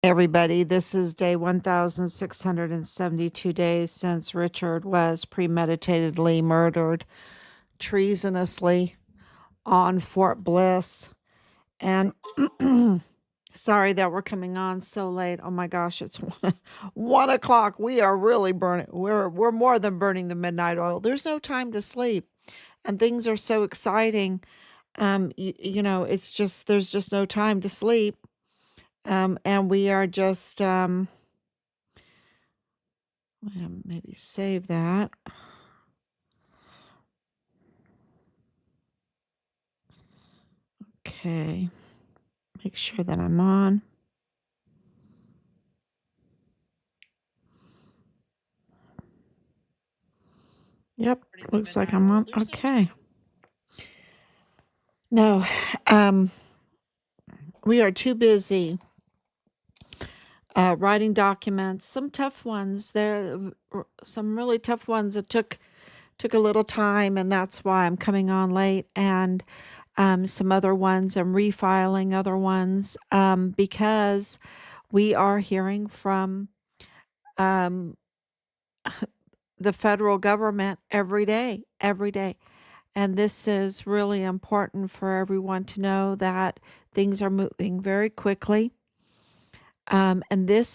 Everybody, this is day 1,672 days since Richard was premeditatedly murdered treasonously on Fort Bliss. And sorry that we're coming on so late. Oh my gosh, it's 1 o'clock. We are really burning. We're more than burning the midnight oil. There's no time to sleep, and things are so exciting. It's just there's just no time to sleep. And we are just maybe save that. Okay. Make sure that I'm on. Yep, looks like I'm on. Okay. No, we are too busy writing documents. Some tough ones. There are some really tough ones that took a little time, and that's why I'm coming on late. And some other ones, I'm refiling other ones because we are hearing from um, the federal government every day, every day. And this is really important for everyone to know that things are moving very quickly. And this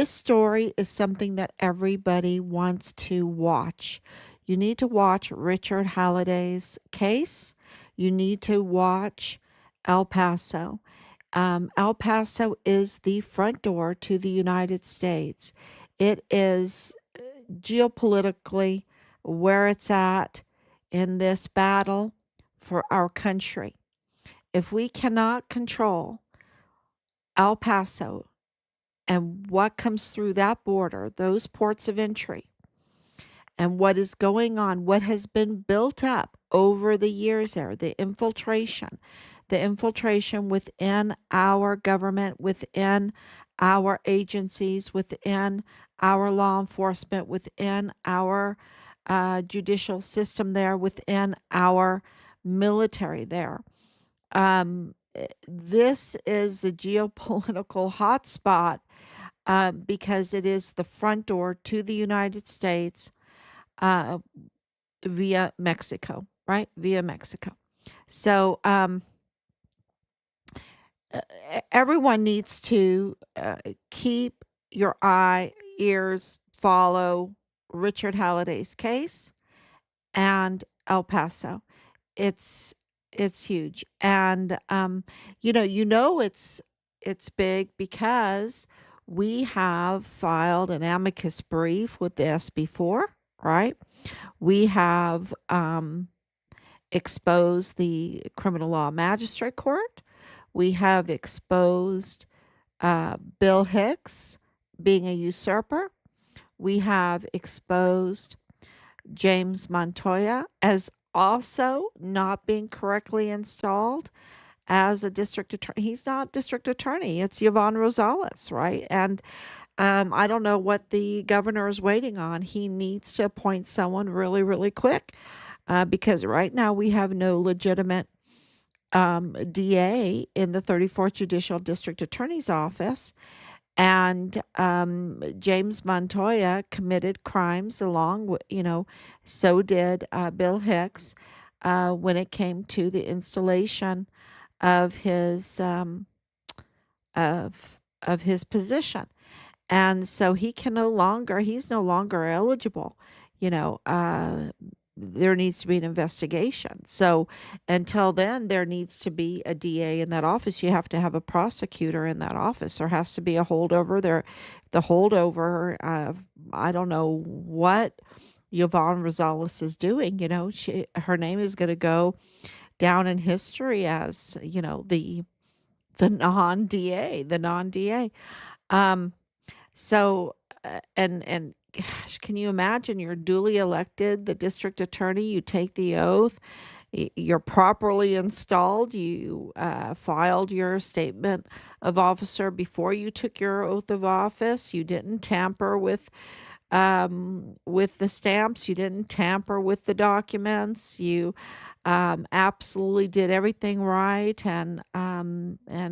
story is something that everybody wants to watch. You need to watch Richard Halliday's case. You need to watch El Paso. El Paso is the front door to the United States. It is geopolitically where it's at in this battle for our country. If we cannot control El Paso and what comes through that border, those ports of entry, and what is going on, what has been built up over the years there, the infiltration within our government, within our agencies, within our law enforcement, within our judicial system there, within our military there. This is a geopolitical hotspot because it is the front door to the United States uh, via Mexico, right? Via Mexico. So everyone needs to keep your ears, follow Richard Halliday's case and El Paso. It's it's huge, and it's big because we have filed an amicus brief with this before, right? We have exposed the criminal law magistrate court. We have exposed Bill Hicks being a usurper. We have exposed James Montoya as also not being correctly installed as a district attorney. He's not district attorney. It's Yvonne Rosales, right? And I don't know what the governor is waiting on. He needs to appoint someone really, really quick because right now we have no legitimate DA in the 34th Judicial District Attorney's Office. And James Montoya committed crimes along with, so did Bill Hicks when it came to the installation of his of his position. And so he's no longer eligible. You know, there needs to be an investigation. So until then, there needs to be a DA in that office. You have to have a prosecutor in that office. There has to be a holdover there. The holdover, I don't know what Yvonne Rosales is doing. Her name is going to go down in history as, the non-DA. Um, so, and gosh, can you imagine you're duly elected, the district attorney, you take the oath, you're properly installed, you filed your statement of officer before you took your oath of office, you didn't tamper with with the stamps. You didn't tamper with the documents. You absolutely did everything right, and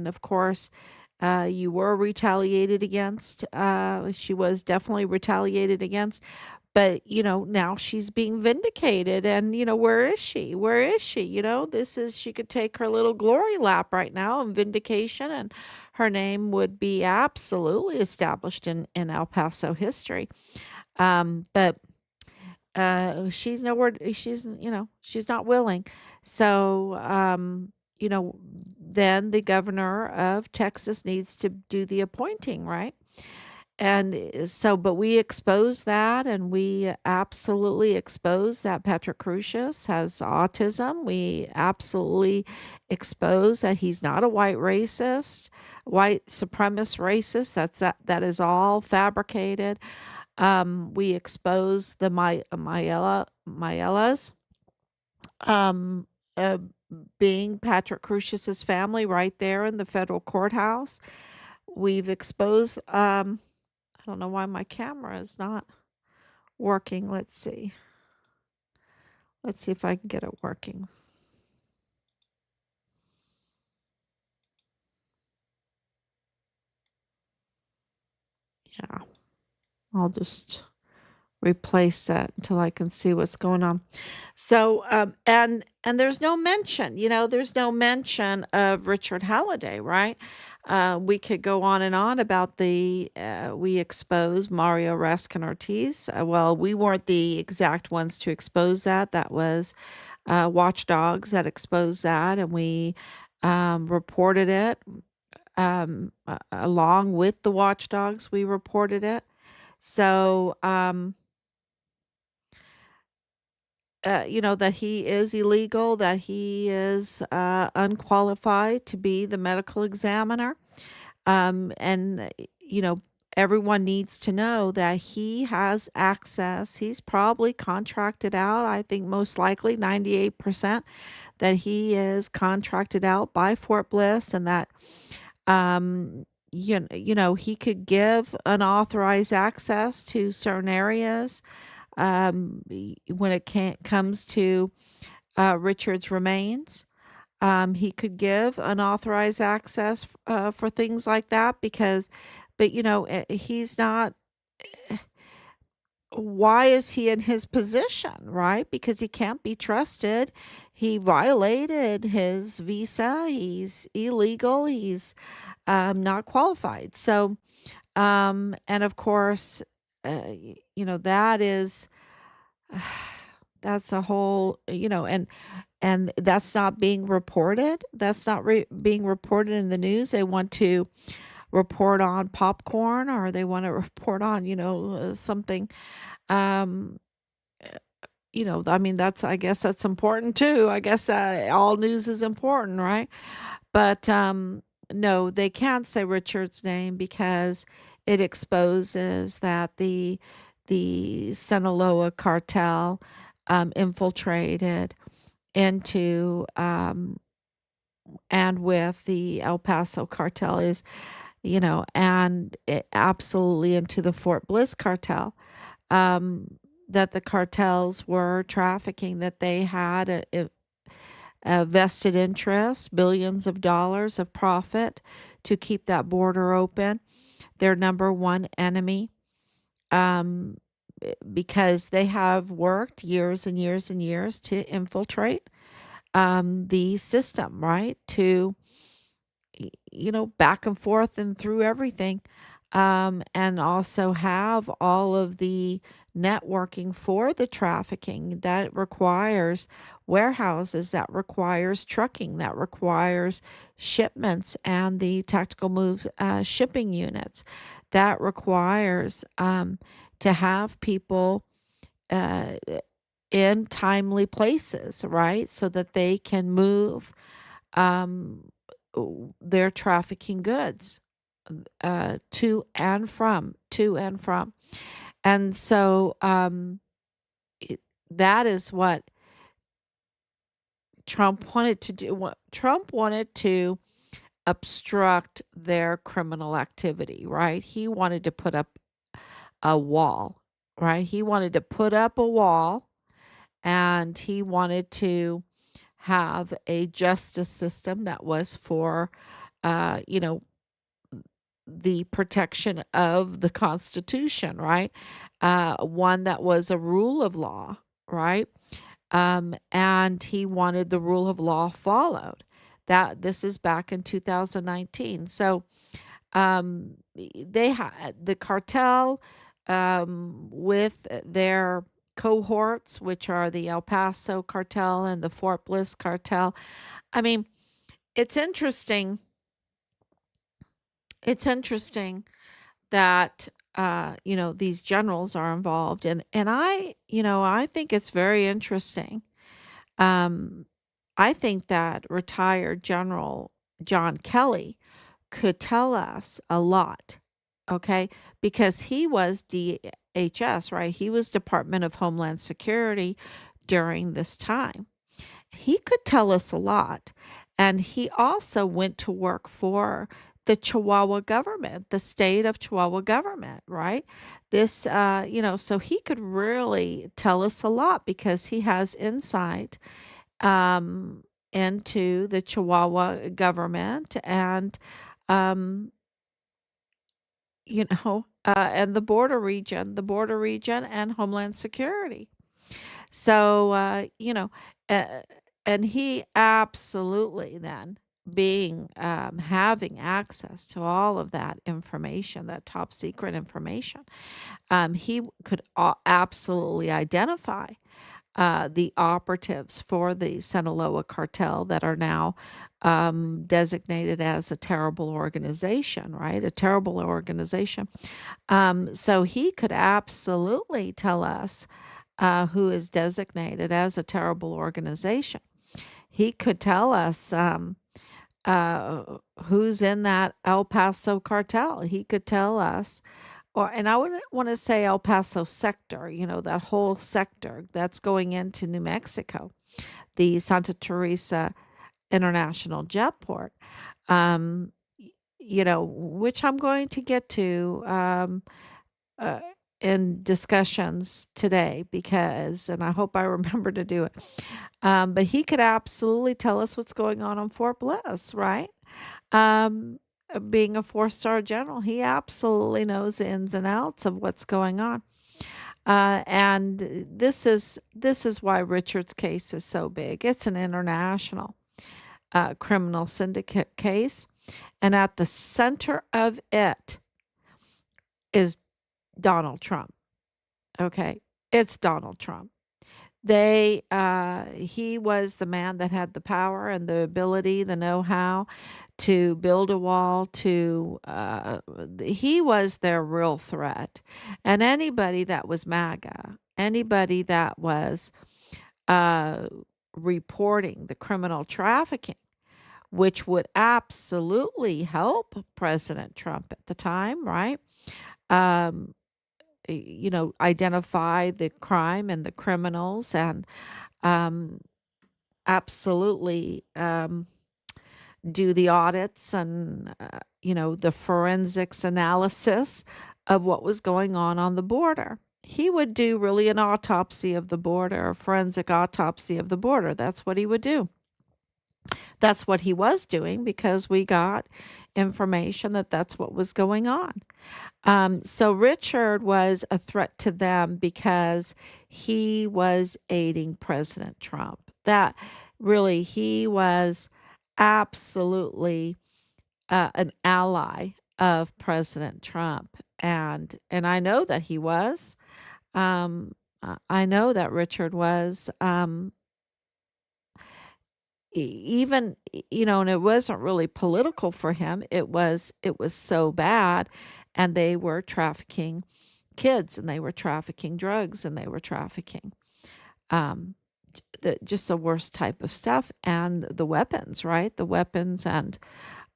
of course, you were retaliated against. She was definitely retaliated against, but now she's being vindicated, and where is she? Where is she? This is she could take her little glory lap right now in vindication, and her name would be absolutely established in El Paso history. But she's nowhere. She's not willing. So you know then the governor of Texas needs to do the appointing, right? And so, but we expose that, and we absolutely expose that Patrick Crucius has autism. We absolutely expose that he's not a white racist, white supremacist racist. That is all fabricated. We expose the Mayelas, um, uh, being Patrick Crucius's family right there in the federal courthouse. We've exposed. I don't know why my camera is not working. Let's see. Let's see if I can get it working. Yeah, I'll just replace that until I can see what's going on. So, and there's no mention, there's no mention of Richard Halliday, right? We could go on about we exposed Mario Raskin Ortiz. Well, we weren't the exact ones to expose that. That was Watchdogs that exposed that, and we reported it along with the Watchdogs. We reported it. So, that he is illegal, that he is unqualified to be the medical examiner. And, everyone needs to know that he has access. He's probably contracted out, I think most likely 98%, that he is contracted out by Fort Bliss, and that, he could give unauthorized access to certain areas when it comes to Richard's remains. He could give unauthorized access for things like that but he's not. Why is he in his position, right? Because he can't be trusted. He violated his visa. He's illegal. He's not qualified. So, and of course, that is that's a whole, and that's not being reported. That's not being reported in the news. They want to report on popcorn, or they want to report on, something. Um, I mean, I guess that's important too. I guess all news is important, right? But no, they can't say Richard's name because it exposes that the Sinaloa cartel infiltrated into and with the El Paso cartel is, and absolutely into the Fort Bliss cartel. Um, that the cartels were trafficking, that they had a vested interest, billions of dollars of profit to keep that border open. Their number one enemy, um, because they have worked years and years and years to infiltrate the system, right? To, back and forth and through everything. And also have all of the networking for the trafficking that requires warehouses, that requires trucking, that requires shipments and the tactical move shipping units, that requires to have people uh, in timely places, right? So that they can move um, their trafficking goods to and from. And so that is what Trump wanted to do. What Trump wanted to obstruct their criminal activity, right? He wanted to put up a wall. right? He wanted to put up a wall, and he wanted to have a justice system that was for, you know, the protection of the Constitution, right? One that was a rule of law, right? And he wanted the rule of law followed. That this is back in 2019. So they had the cartel with their cohorts, which are the El Paso cartel and the Fort Bliss cartel. I mean, it's interesting. It's interesting that these generals are involved, and I think it's very interesting. Um, I think that retired General John Kelly could tell us a lot, okay? Because he was DHS, right? He was Department of Homeland Security during this time. He could tell us a lot. And he also went to work for the Chihuahua government, the state of Chihuahua government, right? So he could really tell us a lot because he has insight um, into the Chihuahua government and um, and the border region and Homeland Security. So, uh, and he absolutely then being having access to all of that information, that top secret information, he could absolutely identify the operatives for the Sinaloa cartel that are now designated as a terrible organization, right? A terrible organization. So he could absolutely tell us who is designated as a terrible organization. He could tell us who's in that El Paso cartel. He could tell us, and I wouldn't want to say El Paso sector, that whole sector that's going into New Mexico, the Santa Teresa International Jetport, um, which I'm going to get to uh, in discussions today because, and I hope I remember to do it. But he could absolutely tell us what's going on Fort Bliss, right? Um, Being a four-star general, he absolutely knows the ins and outs of what's going on. And this is why Richard's case is so big. It's an international criminal syndicate case, and at the center of it is Donald Trump. Okay, it's Donald Trump. He was the man that had the power and the ability, the know-how to build a wall. He was their real threat, and anybody that was MAGA, anybody that was uh, reporting the criminal trafficking, which would absolutely help President Trump at the time, right? Um, identify the crime and the criminals and um, absolutely do the audits and, the forensics analysis of what was going on the border. He would do really an autopsy of the border, a forensic autopsy of the border. That's what he would do. That's what he was doing because we got information that that's what was going on. So Richard was a threat to them because he was aiding President Trump. That really, he was absolutely an ally of President Trump, and I know that he was. I know that Richard was. Even and it wasn't really political for him. It was so bad, and they were trafficking kids, and they were trafficking drugs, and they were trafficking um just the worst type of stuff, and the weapons, right? The weapons and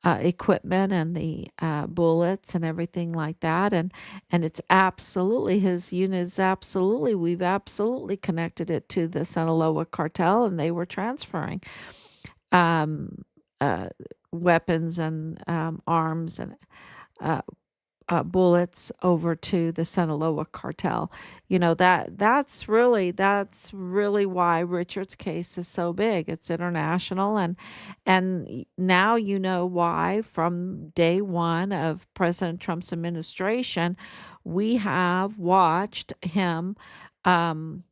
equipment and the bullets and everything like that, and it's absolutely his unit is absolutely we've absolutely connected it to the Sinaloa cartel, and they were transferring um, uh, weapons and arms and uh, bullets over to the Sinaloa cartel. That's really why Richard's case is so big. It's international, and now you know why from day one of President Trump's administration, we have watched him um,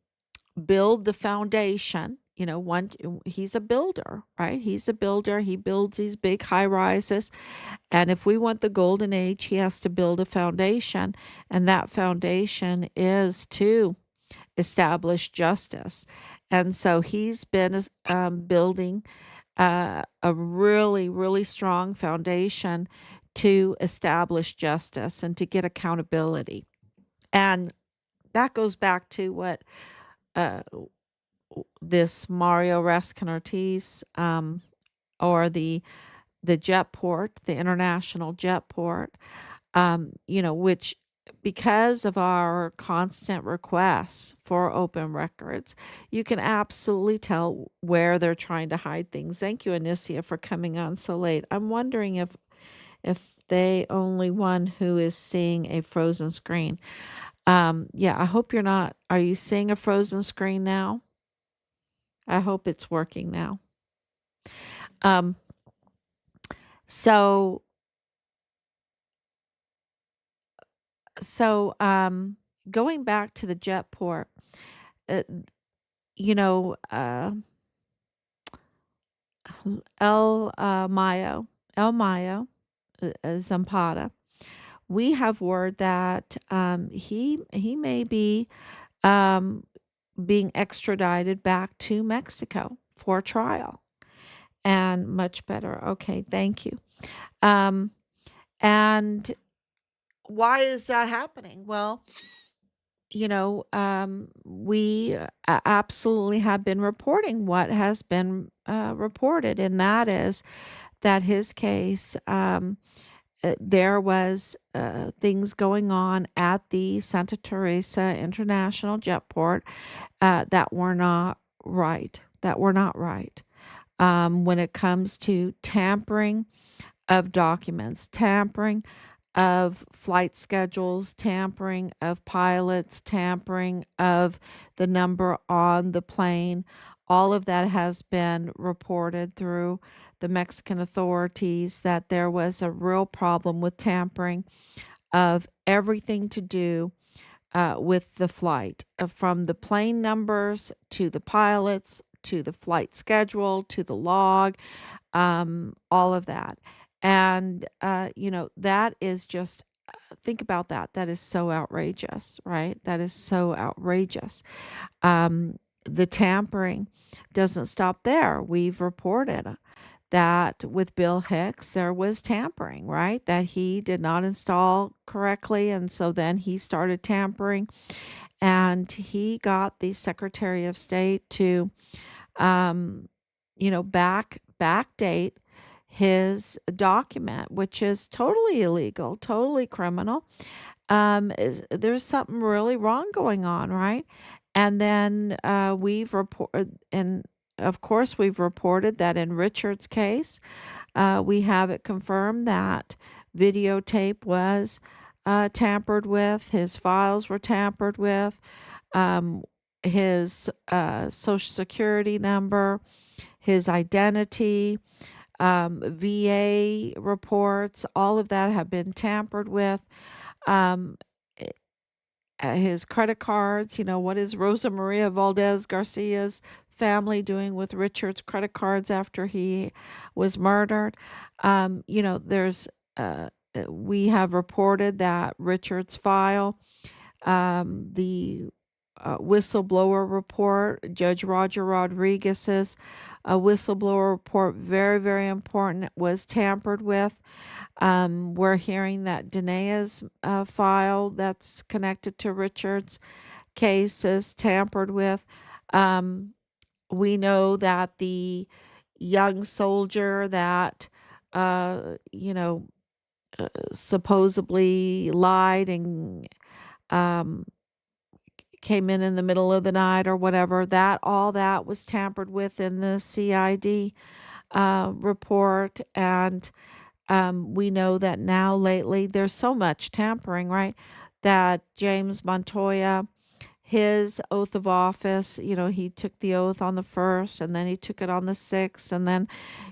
build the foundation. He's a builder, right? He's a builder. He builds these big high rises, and if we want the golden age, he has to build a foundation, and that foundation is to establish justice. And so he's been building a really, really strong foundation to establish justice and to get accountability. And that goes back to what uh, this Mario Raskin Ortiz, or the jet port, the international jet port, which, because of our constant requests for open records, you can absolutely tell where they're trying to hide things. Thank you, Anicia, for coming on so late. I'm wondering if they only one who is seeing a frozen screen. Yeah, I hope you're not. Are you seeing a frozen screen now? I hope it's working now. Um, so so going back to the jet port, uh, you know, El Mayo, Zampata. We have word that he may be um, being extradited back to Mexico for trial, and much better. Okay, thank you. Um, and why is that happening? Well, we absolutely have been reporting what has been reported, and that is that his case, there was things going on at the Santa Teresa International Jet Port that were not right. That were not right. When it comes to tampering of documents, tampering of flight schedules, tampering of pilots, tampering of the number on the plane. All of that has been reported through the Mexican authorities, that there was a real problem with tampering of everything to do with the flight, from the plane numbers to the pilots to the flight schedule to the log, all of that. And, that is just, think about that. That is so outrageous, right? That is so outrageous. Um, the tampering doesn't stop there. We've reported that with Bill Hicks, there was tampering, right? That he did not install correctly. And so then he started tampering, and he got the Secretary of State to um, backdate his document, which is totally illegal, totally criminal. There's something really wrong going on, right? And then we've reported, and of course, we've reported that in Richard's case, we have it confirmed that videotape was tampered with, his files were tampered with, um, his social security number, his identity, VA reports, all of that have been tampered with. Um, his credit cards, what is Rosa Maria Valdez Garcia's family doing with Richard's credit cards after he was murdered? There's we have reported that Richard's file, the whistleblower report, Judge Roger Rodriguez's whistleblower report, very, very important, was tampered with. We're hearing that Danae's file that's connected to Richard's case is tampered with. Um, we know that the young soldier that, uh, you know, supposedly lied and um, came in the middle of the night or whatever, that all that was tampered with in the CID report. And We know that now lately there's so much tampering, right? That James Montoya, his oath of office, he took the oath on the 1st and then he took it on the 6th and then,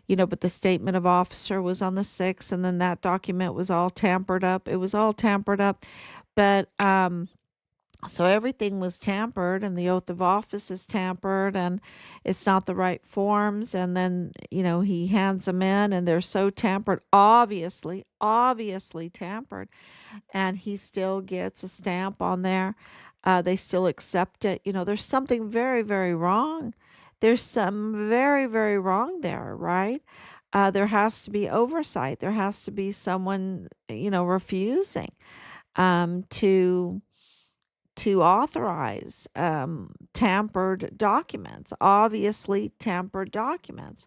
but the statement of officer was on the 6th and then that document was all tampered up. It was all tampered up. But so everything was tampered and the oath of office is tampered and it's not the right forms and then, he hands them in and they're so tampered, obviously tampered, and he still gets a stamp on there. They still accept it. There's something very, very wrong. There's some very, very wrong there, right? There has to be oversight. There has to be someone, refusing to authorize tampered documents, obviously tampered documents.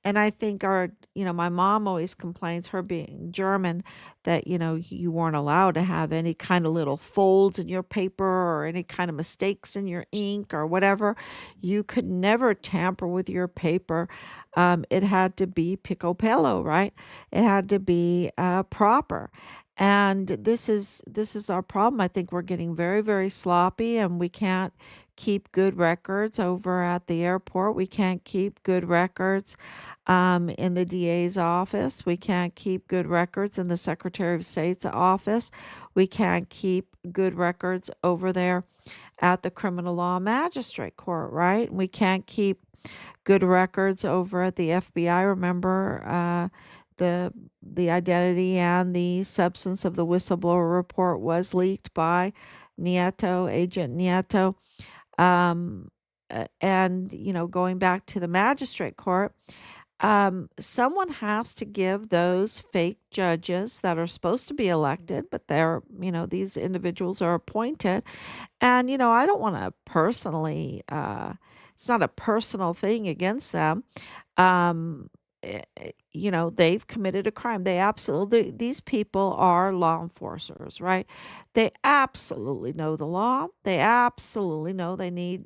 And I think my mom always complains, her being German, that, you weren't allowed to have any kind of little folds in your paper or any kind of mistakes in your ink or whatever. You could never tamper with your paper. It had to be pico pelo, right? It had to be proper. And this is our problem. I think we're getting very, very sloppy and we can't keep good records over at the airport. We can't keep good records in the DA's office. We can't keep good records in the Secretary of State's office. We can't keep good records over there at the criminal law magistrate court, right? We can't keep good records over at the FBI. Remember, the identity and the substance of the whistleblower report was leaked by Agent Nieto. And going back to the magistrate court, someone has to give those fake judges that are supposed to be elected, but these individuals are appointed. And, I don't want to personally, it's not a personal thing against them. Um, they've committed a crime. These people are law enforcers, right? They absolutely know the law. They absolutely know they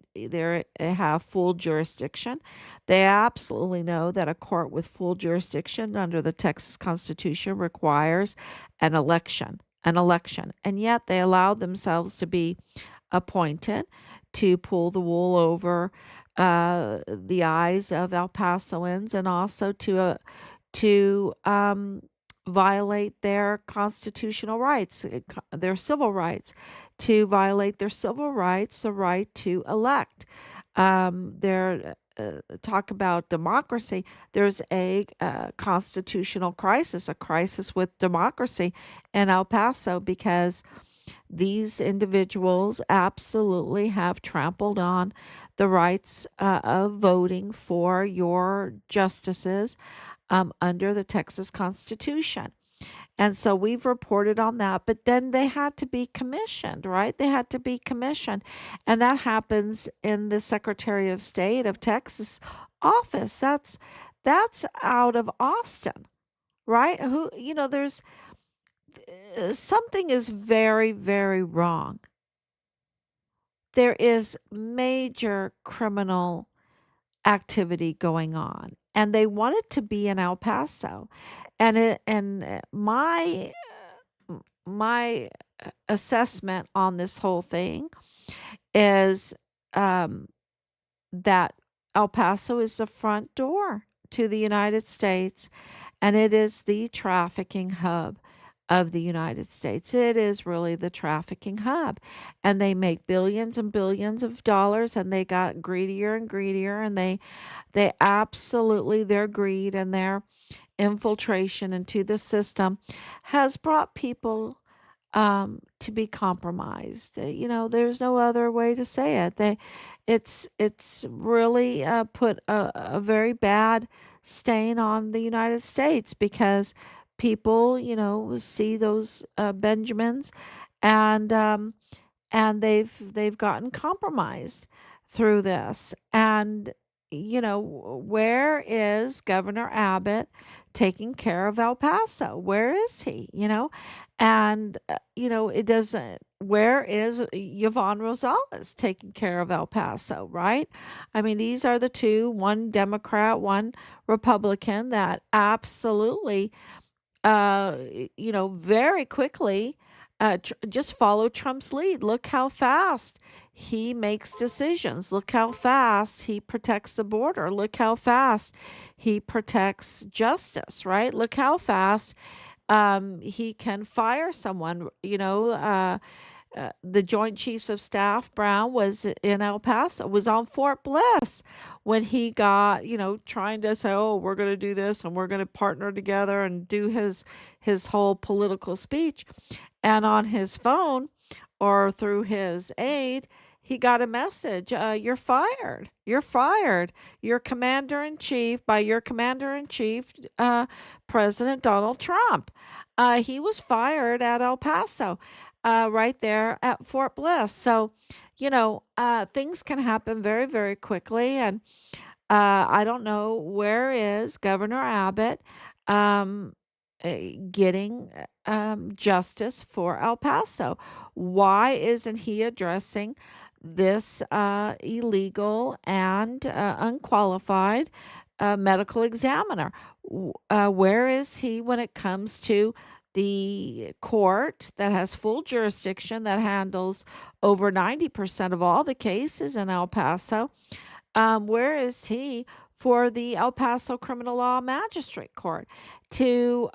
have full jurisdiction. They absolutely know that a court with full jurisdiction under the Texas Constitution requires an election. And yet they allowed themselves to be appointed to pull the wool over the eyes of El Pasoans and also to violate their constitutional rights, their civil rights, to violate their civil rights, the right to elect. Their talk about democracy. There's a constitutional crisis, a crisis with democracy in El Paso because these individuals absolutely have trampled on the rights of voting for your justices under the Texas Constitution. And so we've reported on that, but then they had to be commissioned, right? They had to be commissioned. And that happens in the Secretary of State of Texas office. That's out of Austin, right? There's something is very, very wrong. There is major criminal activity going on, and they want it to be in El Paso. And my assessment on this whole thing is that El Paso is the front door to the United States, and it is the trafficking hub of the United States. It is really the trafficking hub. And they make billions and billions of dollars, and they got greedier and greedier, and they absolutely, their greed and their infiltration into the system has brought people to be compromised. There's no other way to say it. It's really put a very bad stain on the United States because people, see those Benjamins, and they've gotten compromised through this. And where is Governor Abbott taking care of El Paso? Where is he? And it doesn't. Where is Yvonne Rosales taking care of El Paso? Right? I mean, these are the two, one Democrat, one Republican, that absolutely very quickly, just follow Trump's lead. Look how fast he makes decisions. Look how fast he protects the border. Look how fast he protects justice, right? Look how fast he can fire someone. The Joint Chiefs of Staff Brown was in El Paso, was on Fort Bliss when he got, trying to say, "Oh, we're going to do this and we're going to partner together," and do his whole political speech. And on his phone or through his aide, he got a message, "You're fired. You're fired. Your commander in chief, by your commander in chief, President Donald Trump." He was fired at El Paso, right there at Fort Bliss. So, things can happen very, very quickly. And I don't know, where is Governor Abbott um, getting justice for El Paso? Why isn't he addressing this illegal and unqualified medical examiner? Where is he when it comes to the court that has full jurisdiction, that handles over 90% of all the cases in El Paso? Where is he for the El Paso Criminal Law Magistrate Court to,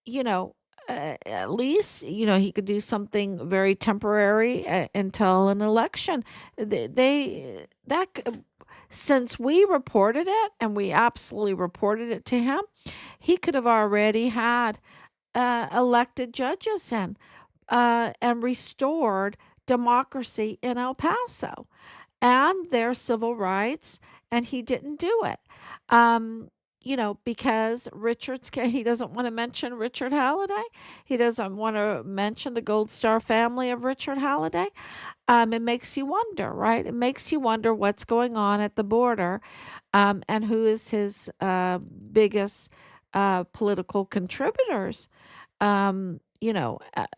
you know, at least, he could do something very temporary until an election. Since we reported it, and we absolutely reported it to him, he could have already had elected judges and restored democracy in El Paso and their civil rights, and he didn't do it. Because he doesn't want to mention Richard Halliday. He doesn't want to mention the Gold Star family of Richard Halliday. It makes you wonder, right? It makes you wonder what's going on at the border, and who is his biggest political contributors.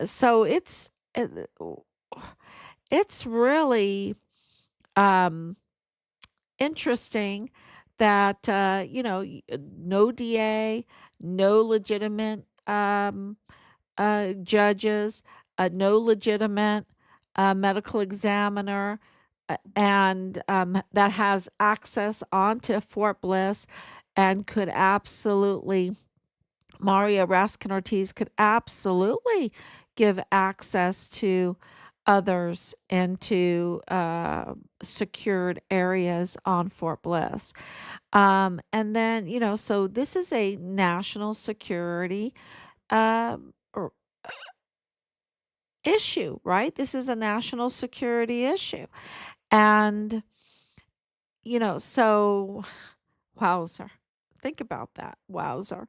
So it's really um, interesting that no DA, no legitimate judges, no legitimate medical examiner, and that has access onto Fort Bliss and could absolutely, Mario Raskin Ortiz could absolutely give access to others into secured areas on Fort Bliss. And then, so this is a national security or issue, right? This is a national security issue. And, so wowzer. Think about that. Wowzer.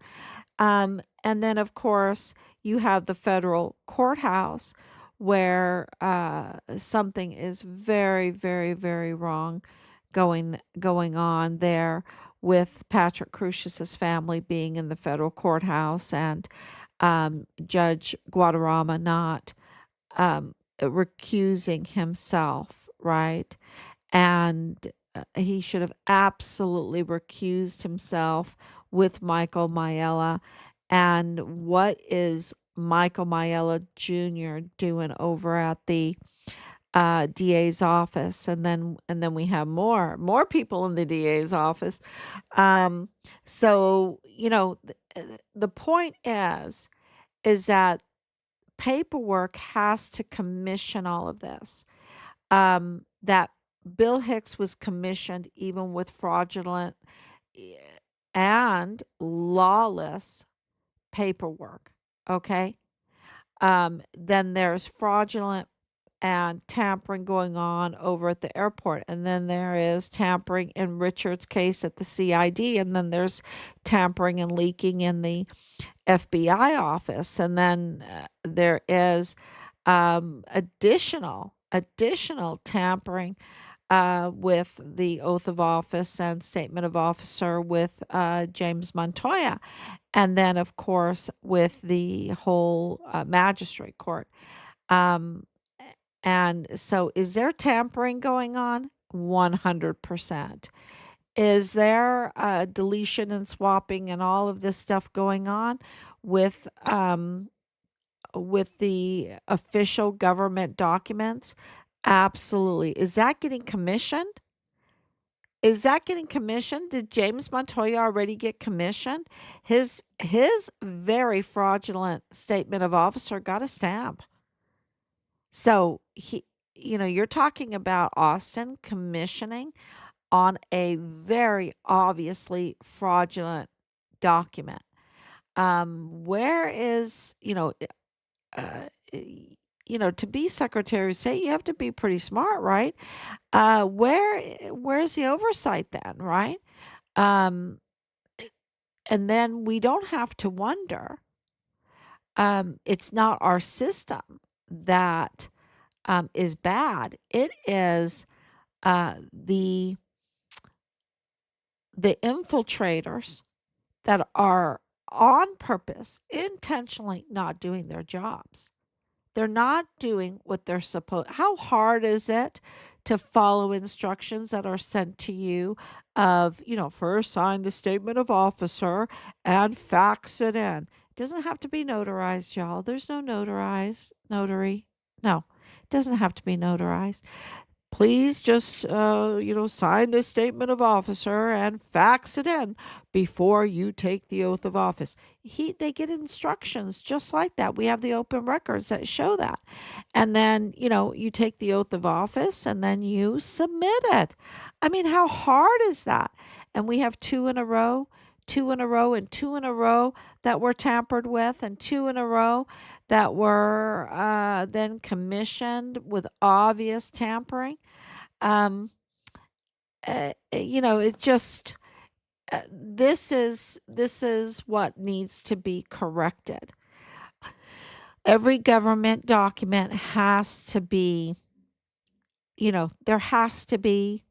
And then, of course, you have the federal courthouse where something is very, very, very wrong going on there, with Patrick Crucius's family being in the federal courthouse, and Judge Guadarrama not recusing himself, right? And he should have absolutely recused himself with Michael Maiella. And what is Michael Maiella Jr. doing over at the DA's office? And then we have more people in the DA's office. Um, so the point is that paperwork has to commission all of this. That Bill Hicks was commissioned even with fraudulent eh, and lawless paperwork. Okay. Then there's fraudulent and tampering going on over at the airport. And then there is tampering in Richard's case at the CID. And then there's tampering and leaking in the FBI office. And then there is additional tampering with the oath of office and statement of officer with James Montoya. And then, of course, with the whole magistrate court. Um, and so, is there tampering going on? 100%. Is there deletion and swapping and all of this stuff going on? with the official government documents? Absolutely. Is that getting commissioned? Is that getting commissioned? Did James Montoya already get commissioned? His very fraudulent statement of officer got a stamp. So you're talking about Austin commissioning on a very obviously fraudulent document. Where is, uh, to be Secretary of State, you have to be pretty smart, right? Where's the oversight then, right? Um, and then we don't have to wonder. It's not our system that is bad. It is the infiltrators that are on purpose, intentionally not doing their jobs. They're not doing what they're supposed. How hard is it to follow instructions that are sent to you of, first sign the statement of officer and fax it in. It doesn't have to be notarized, y'all. There's no notarized notary. No, it doesn't have to be notarized. Please just, sign this statement of officer and fax it in before you take the oath of office. They get instructions just like that. We have the open records that show that. And then, you take the oath of office and then you submit it. I mean, how hard is that? And we have two in a row, two in a row, and two in a row that were tampered with, and two in a row that were then commissioned with obvious tampering. Um, it just this is what needs to be corrected. Every government document has to be, there has to be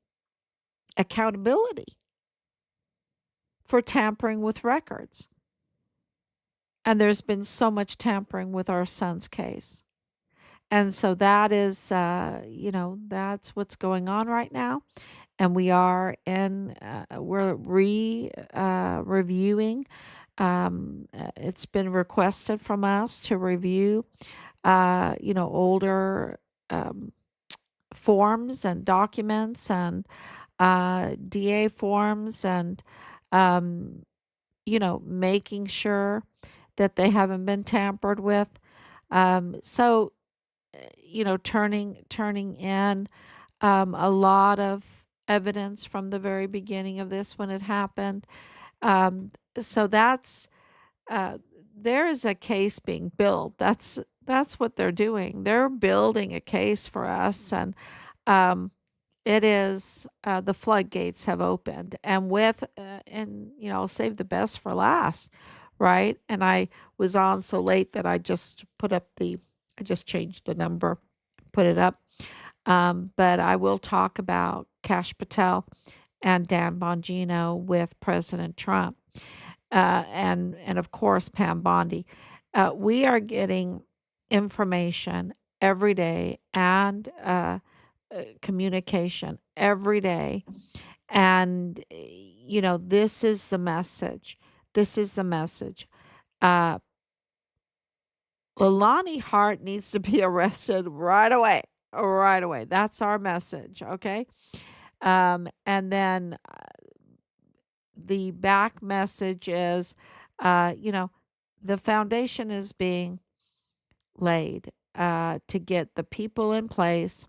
accountability for tampering with records. And there's been so much tampering with our son's case. And so that is, that's what's going on right now. And we're reviewing. It's been requested from us to review, older um, forms and documents and DA forms and, um, making sure that they haven't been tampered with. So, turning in a lot of evidence from the very beginning of this when it happened. Um, so uh, there is a case being built. That's what they're doing. They're building a case for us, and um, it is the floodgates have opened, and I'll save the best for last, right? And I was on so late that I just changed the number, put it up. But I will talk about Cash Patel and Dan Bongino with President Trump, and of course Pam Bondi. We are getting information every day and communication every day, and this is the message. This is the message. Uh, Lalani Hart needs to be arrested right away. Right away. That's our message. Okay. And then the back message is, the foundation is being laid to get the people in place.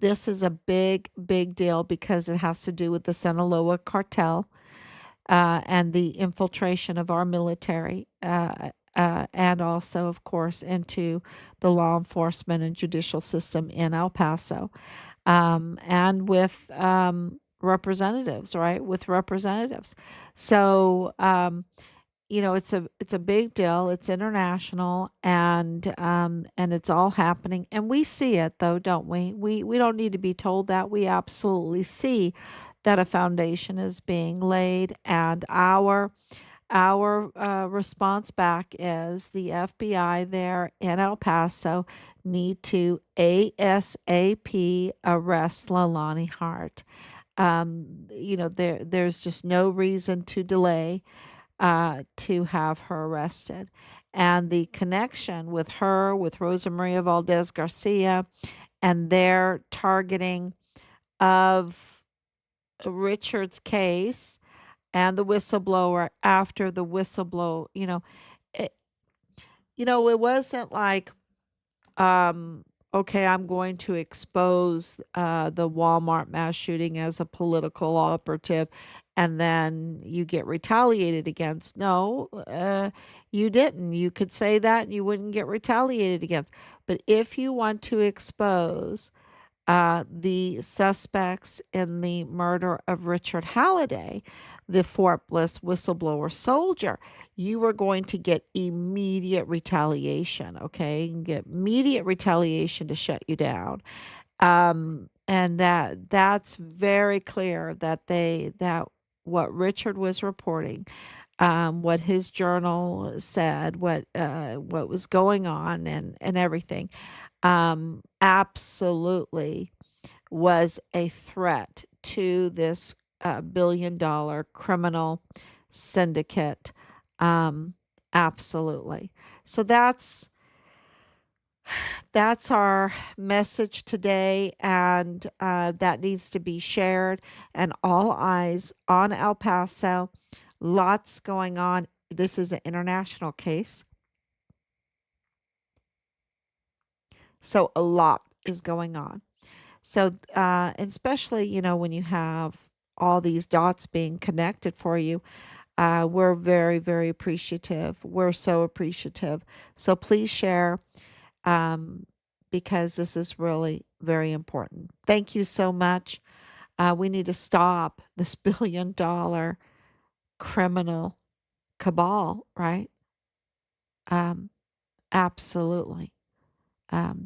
This is a big, big deal because it has to do with the Sinaloa cartel and the infiltration of our military, and also, of course, into the law enforcement and judicial system in El Paso, and with representatives, right? With representatives. So, it's a big deal. It's international, and it's all happening, and we see it though, don't we? We don't need to be told that. We absolutely see that a foundation is being laid, and our response back is the FBI there in El Paso need to ASAP arrest Lalani Hart. There's just no reason to delay. to have her arrested. And the connection with her, with Rosa Maria Valdez Garcia, and their targeting of Richard's case and the whistleblower after the whistleblower, it, it wasn't like, um, okay, I'm going to expose the Walmart mass shooting as a political operative, and then you get retaliated against. No, you didn't. You could say that and you wouldn't get retaliated against. But if you want to expose the suspects in the murder of Richard Halliday, the Fort Bliss whistleblower soldier, you are going to get immediate retaliation. Okay, you can get immediate retaliation to shut you down. And that's very clear that that what Richard was reporting, what his journal said, what was going on, and everything, absolutely was a threat to this billion-dollar criminal syndicate. Um, absolutely. So that's our message today, and that needs to be shared. And all eyes on El Paso. Lots going on. This is an international case, so a lot is going on. So, especially, when you have all these dots being connected for you, we're very, very appreciative. We're so appreciative. So please share, um, because this is really very important. Thank you so much. We need to stop this billion-dollar criminal cabal, right? Um, absolutely. Um,